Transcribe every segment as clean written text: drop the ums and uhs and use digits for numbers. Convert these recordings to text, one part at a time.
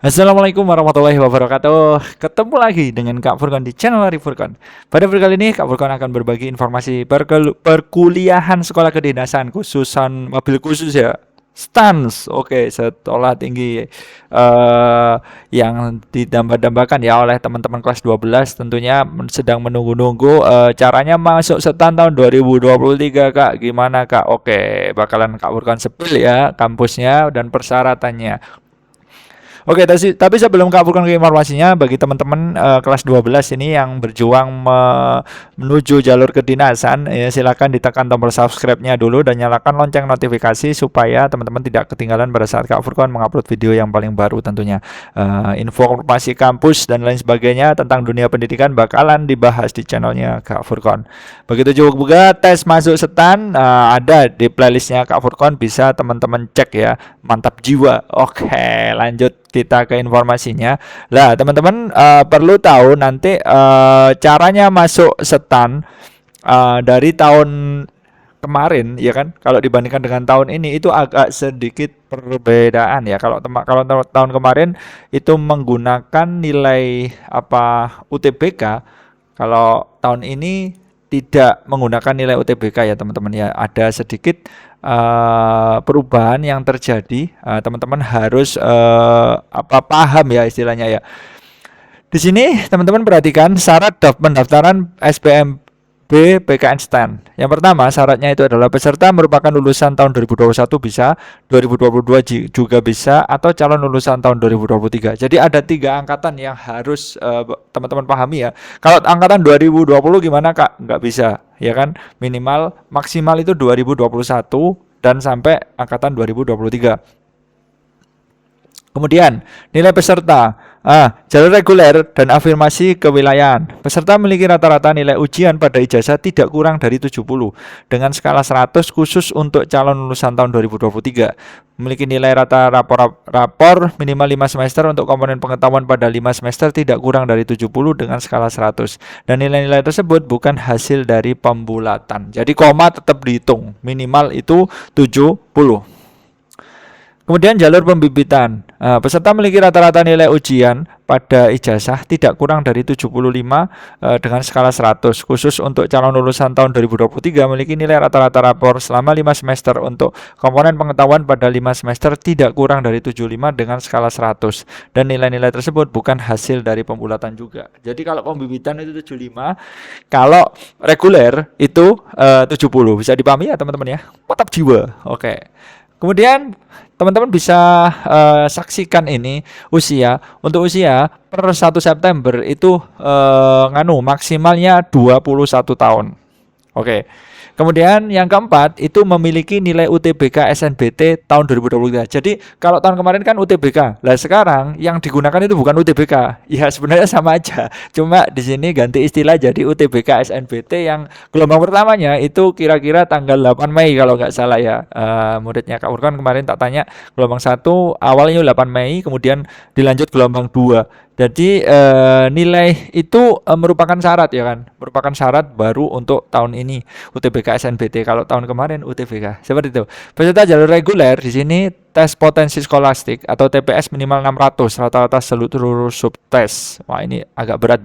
Assalamualaikum warahmatullahi wabarakatuh. Ketemu lagi dengan Kak Furkon di channel Ari Furkon. Pada video kali ini Kak Furkon akan berbagi informasi perkuliahan sekolah kedinasan khususan mobil khusus ya. Stans, oke, sekolah tinggi yang didamba-dambakan ya oleh teman-teman kelas 12 tentunya sedang menunggu-nunggu caranya masuk STAN tahun 2023 Kak. Gimana Kak? Oke, bakalan Kak Furkon sepil ya kampusnya dan persyaratannya. Oke, tapi sebelum Kak Furkan ke informasinya, bagi teman-teman kelas 12 ini yang berjuang menuju jalur kedinasan, ya silakan ditekan tombol subscribe-nya dulu dan nyalakan lonceng notifikasi supaya teman-teman tidak ketinggalan pada saat Kak Furkan mengupload video yang paling baru tentunya. Informasi kampus dan lain sebagainya tentang dunia pendidikan bakalan dibahas di channelnya Kak Furkan. Begitu juga tes masuk STAN ada di playlistnya Kak Furkan, bisa teman-teman cek ya. Mantap jiwa. Oke, lanjut kita ke informasinya. Lah, teman-teman perlu tahu nanti caranya masuk STAN dari tahun kemarin ya kan. Kalau dibandingkan dengan tahun ini itu agak sedikit perbedaan ya. Kalau tahun kemarin itu menggunakan nilai UTBK, kalau tahun ini tidak menggunakan nilai UTBK ya teman-teman ya. Ada sedikit perubahan yang terjadi. Teman-teman harus paham ya istilahnya ya. Di sini teman-teman perhatikan syarat pendaftaran SBMB PKN STAN. Yang pertama syaratnya itu adalah peserta merupakan lulusan tahun 2021 bisa, 2022 juga bisa, atau calon lulusan tahun 2023. Jadi ada 3 angkatan yang harus teman-teman pahami ya. Kalau angkatan 2020 gimana Kak? Nggak bisa ya kan, minimal maksimal itu 2021 dan sampai angkatan 2023. Kemudian nilai peserta, jalur reguler dan afirmasi kewilayahan. Peserta memiliki rata-rata nilai ujian pada ijazah tidak kurang dari 70 dengan skala 100 khusus untuk calon lulusan tahun 2023. Memiliki nilai rata rapor minimal 5 semester untuk komponen pengetahuan pada 5 semester tidak kurang dari 70 dengan skala 100. Dan nilai-nilai tersebut bukan hasil dari pembulatan. Jadi koma tetap dihitung, minimal itu 70. Kemudian jalur pembibitan. Peserta memiliki rata-rata nilai ujian pada ijazah tidak kurang dari 75 dengan skala 100. Khusus untuk calon lulusan tahun 2023 memiliki nilai rata-rata rapor selama 5 semester untuk komponen pengetahuan pada 5 semester tidak kurang dari 75 dengan skala 100. Dan nilai-nilai tersebut bukan hasil dari pembulatan juga. Jadi kalau pembibitan itu 75, kalau reguler itu 70. Bisa dipahami ya teman-teman ya? Mantap jiwa. Oke. Kemudian teman-teman bisa saksikan ini untuk usia per 1 September itu maksimalnya 21 tahun. Oke. Kemudian yang keempat itu memiliki nilai UTBK SNBT tahun 2023. Jadi kalau tahun kemarin kan UTBK. Lah sekarang yang digunakan itu bukan UTBK. Ya sebenarnya sama aja. Cuma di sini ganti istilah jadi UTBK SNBT yang gelombang pertamanya itu kira-kira tanggal 8 Mei kalau nggak salah ya. Muridnya Kak Furkan kemarin tak tanya, gelombang 1 awalnya 8 Mei kemudian dilanjut gelombang 2. Jadi nilai itu merupakan syarat ya kan, merupakan syarat baru untuk tahun ini UTBK SNBT. Kalau tahun kemarin UTBK seperti itu. Peserta jalur reguler di sini tes potensi skolastik atau TPS minimal 600 rata-rata seluruh subtes. Wah ini agak berat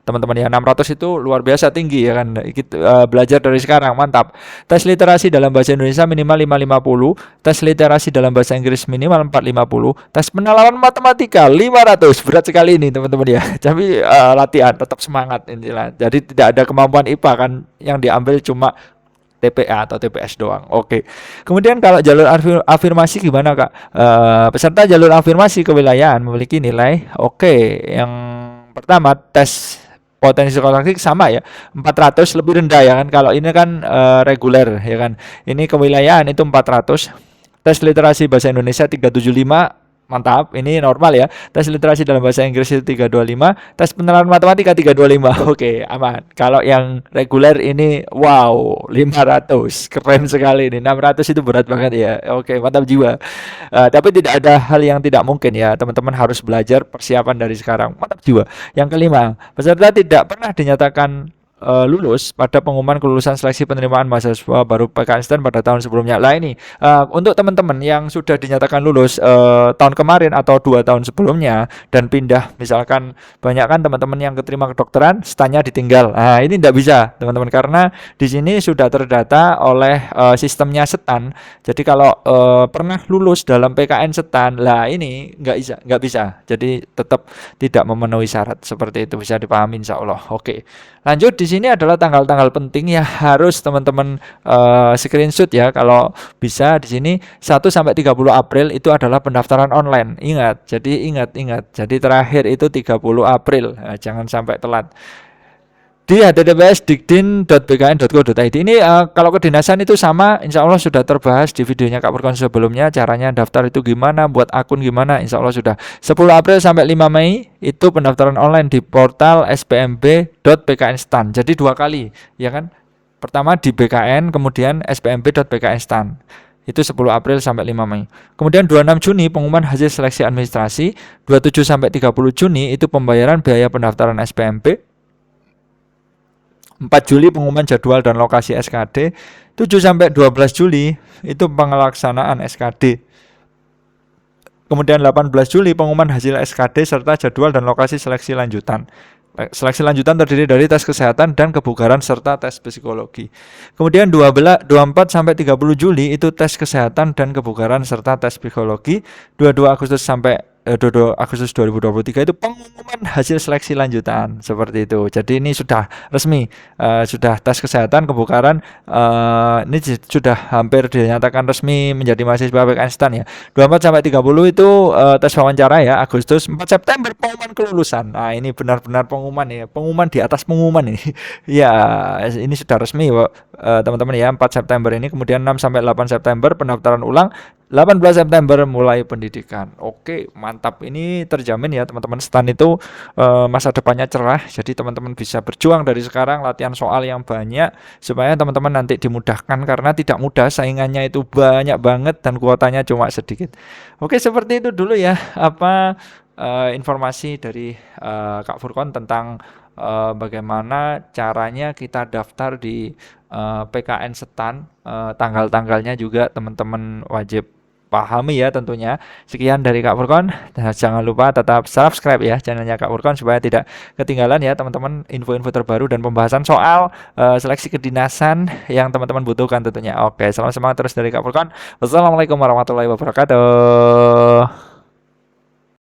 teman-teman ya, 600 itu luar biasa tinggi ya kan. Kita belajar dari sekarang mantap. Tes literasi dalam bahasa Indonesia minimal 550, tes literasi dalam bahasa Inggris minimal 450, tes penalaran matematika 500. Berat sekali ini teman-teman ya. Tapi latihan tetap semangat inilah. Jadi tidak ada kemampuan IPA kan, yang diambil cuma TPA atau TPS doang. Oke. Kemudian kalau jalur afirmasi gimana Kak? Peserta jalur afirmasi kewilayahan memiliki nilai oke. Yang pertama tes potensi skolastik sama ya, 400 lebih rendah ya kan. Kalau ini kan reguler ya kan. Ini kewilayahan itu 400. Tes literasi bahasa Indonesia 375. Mantap, ini normal ya. Tes literasi dalam bahasa Inggris itu 325, tes penalaran matematika 325. Oke, aman. Kalau yang reguler ini wow, 500. Keren sekali ini. 600 itu berat banget ya. Oke, mantap jiwa. Tapi tidak ada hal yang tidak mungkin ya. Teman-teman harus belajar persiapan dari sekarang. Mantap jiwa. Yang kelima, peserta tidak pernah dinyatakan lulus pada pengumuman kelulusan seleksi penerimaan mahasiswa baru PKN STAN pada tahun sebelumnya. Lah ini untuk teman-teman yang sudah dinyatakan lulus tahun kemarin atau 2 tahun sebelumnya dan pindah, misalkan banyak kan teman-teman yang keterima kedokteran STAN-nya ditinggal. Nah, ini tidak bisa teman-teman karena di sini sudah terdata oleh sistemnya STAN. Jadi kalau pernah lulus dalam PKN STAN, lah ini nggak bisa. Jadi tetap tidak memenuhi syarat seperti itu, bisa dipahami insya Allah. Oke. Lanjut, di sini adalah tanggal-tanggal penting yang harus teman-teman screenshot ya. Kalau bisa di sini 1 sampai 30 April itu adalah pendaftaran online. Ingat. Ingat. Jadi terakhir itu 30 April. Nah, jangan sampai telat. Di https://dikdin.bkn.go.id ini kalau kedinasan itu sama, insya Allah sudah terbahas di videonya Kak Furkon sebelumnya. Caranya daftar itu gimana, buat akun gimana, insya Allah sudah. 10 April sampai 5 Mei itu pendaftaran online di portal spmb.bknstan. Jadi 2 kali, ya kan? Pertama di BKN, kemudian spmb.bknstan. Itu 10 April sampai 5 Mei. Kemudian 26 Juni pengumuman hasil seleksi administrasi, 27 sampai 30 Juni itu pembayaran biaya pendaftaran SPMB. 4 Juli pengumuman jadwal dan lokasi SKD, 7 sampai 12 Juli itu pelaksanaan SKD. Kemudian 18 Juli pengumuman hasil SKD serta jadwal dan lokasi seleksi lanjutan. Seleksi lanjutan terdiri dari tes kesehatan dan kebugaran serta tes psikologi. Kemudian 24 sampai 30 Juli itu tes kesehatan dan kebugaran serta tes psikologi. 22 Agustus sampai 22 Agustus 2023 itu pengumuman hasil seleksi lanjutan seperti itu. Jadi ini sudah resmi, sudah tes kesehatan, kebugaran, ini sudah hampir dinyatakan resmi menjadi mahasiswa PKN STAN ya. 24 sampai 30 itu tes wawancara ya, Agustus. 4 September pengumuman kelulusan. Nah, ini benar-benar pengumuman ya, pengumuman di atas pengumuman ini. Ya, ini sudah resmi teman-teman ya, 4 September ini. Kemudian 6 sampai 8 September pendaftaran ulang. 18 September mulai pendidikan. Oke, mantap. Ini terjamin ya teman-teman. STAN itu masa depannya cerah. Jadi teman-teman bisa berjuang dari sekarang, latihan soal yang banyak supaya teman-teman nanti dimudahkan karena tidak mudah, saingannya itu banyak banget dan kuotanya cuma sedikit. Oke, seperti itu dulu ya informasi dari Kak Furkon tentang bagaimana caranya kita daftar di PKN STAN. Tanggal-tanggalnya juga teman-teman wajib pahami ya tentunya. Sekian dari Kak Furkon. Jangan lupa tetap subscribe ya channelnya Kak Furkon supaya tidak ketinggalan ya teman-teman info-info terbaru dan pembahasan soal seleksi kedinasan yang teman-teman butuhkan tentunya. Oke, salam semangat terus dari Kak Furkon. Wassalamualaikum warahmatullahi wabarakatuh.